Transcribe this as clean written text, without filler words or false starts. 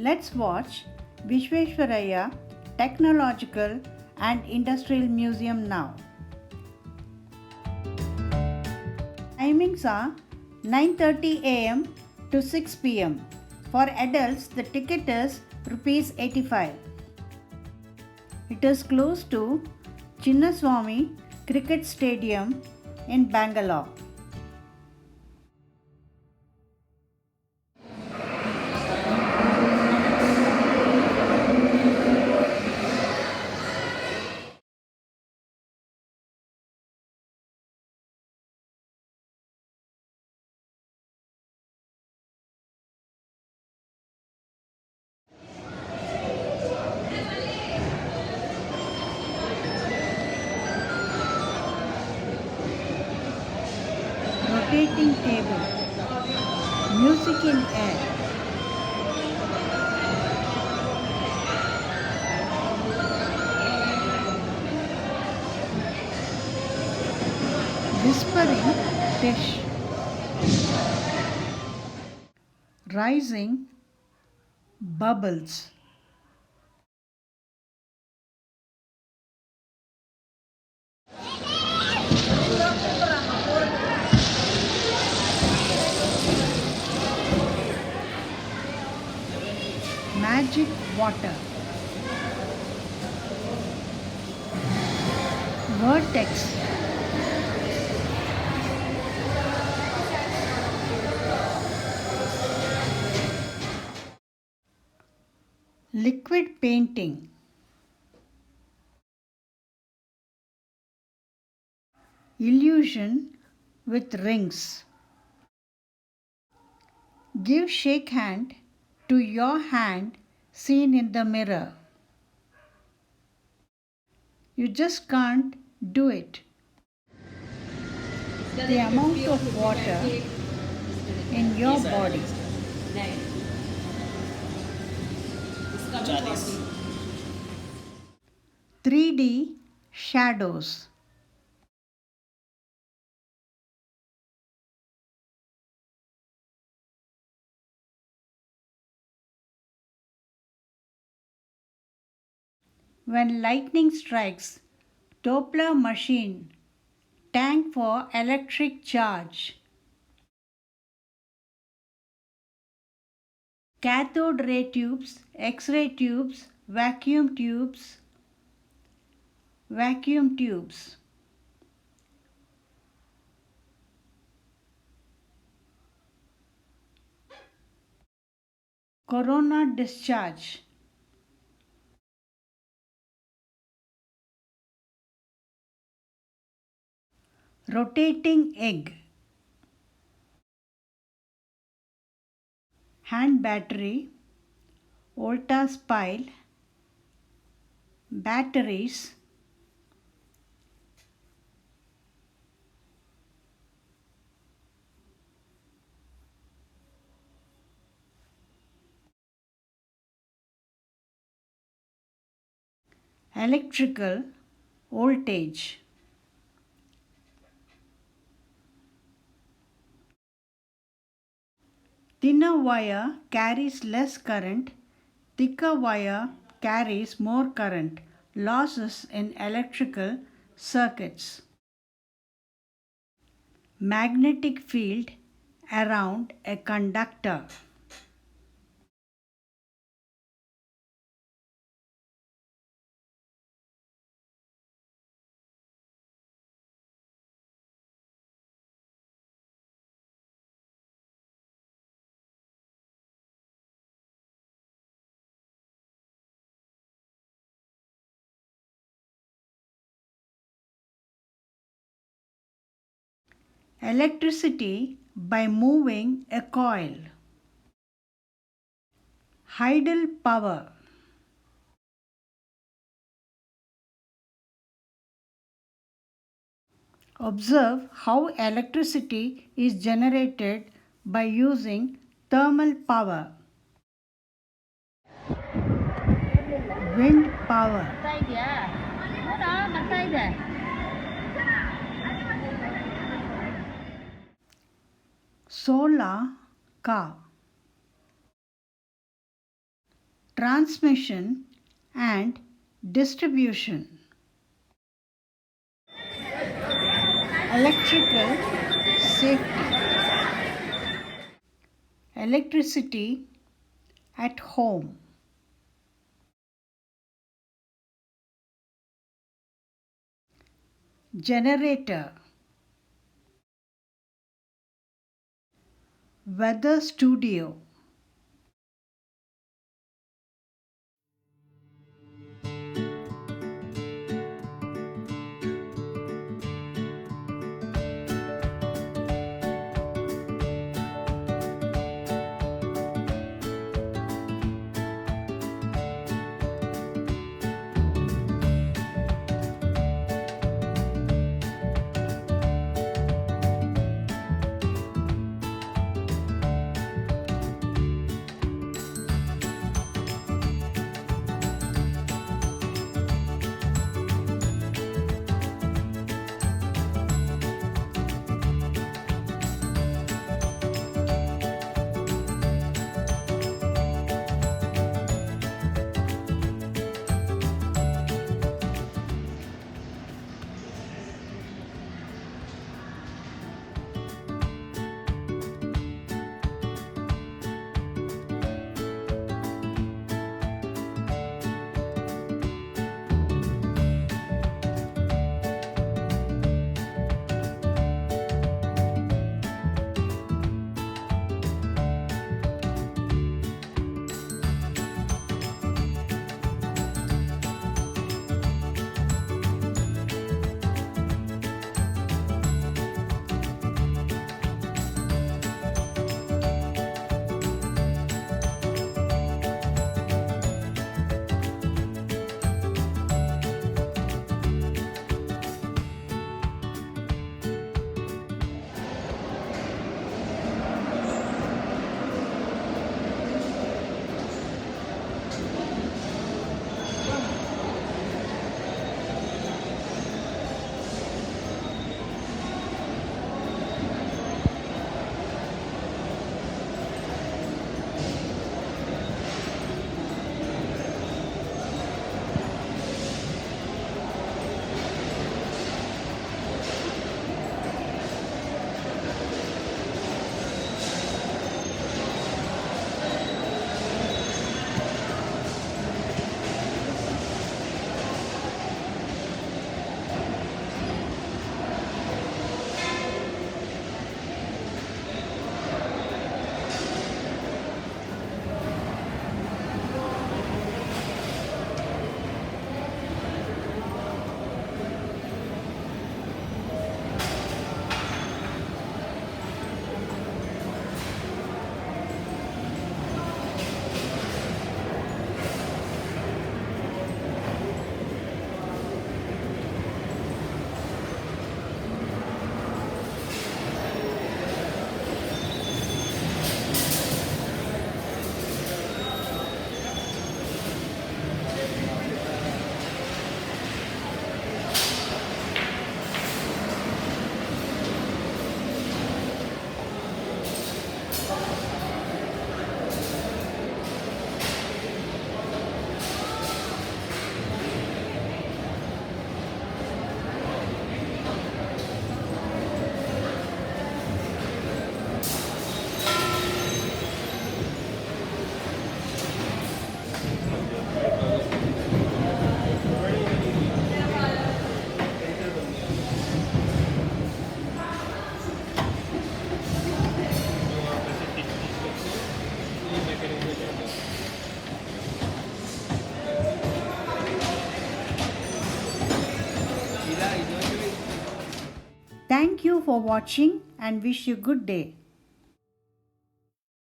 Let's watch Visvesvaraya Technological and Industrial Museum now. Timings are 9:30 a.m. to 6 p.m. For adults, the ticket is Rs 85. It is close to Chinnaswamy Cricket Stadium in Bangalore. Rotating table, music in air, whispering dish, rising bubbles, magic water, vertex, liquid painting, illusion with rings. Give shake hand to your hand seen in the mirror. You just can't do it. The amount of water in your body. 3D shadows. When lightning strikes, Doppler machine, tank for electric charge. Cathode ray tubes, X-ray tubes, vacuum tubes, vacuum tubes. Corona discharge. Rotating egg. Hand battery, voltage pile, batteries, electrical voltage. Thinner wire carries less current, thicker wire carries more current. Losses in electrical circuits. Magnetic field around a conductor. Electricity by moving a coil. Idle power. Observe how electricity is generated by using thermal power. Wind power. Solar car. transmission and distribution. Electrical safety. Electricity at home. Generator. Weather studio. Thank you for watching and wish you good day.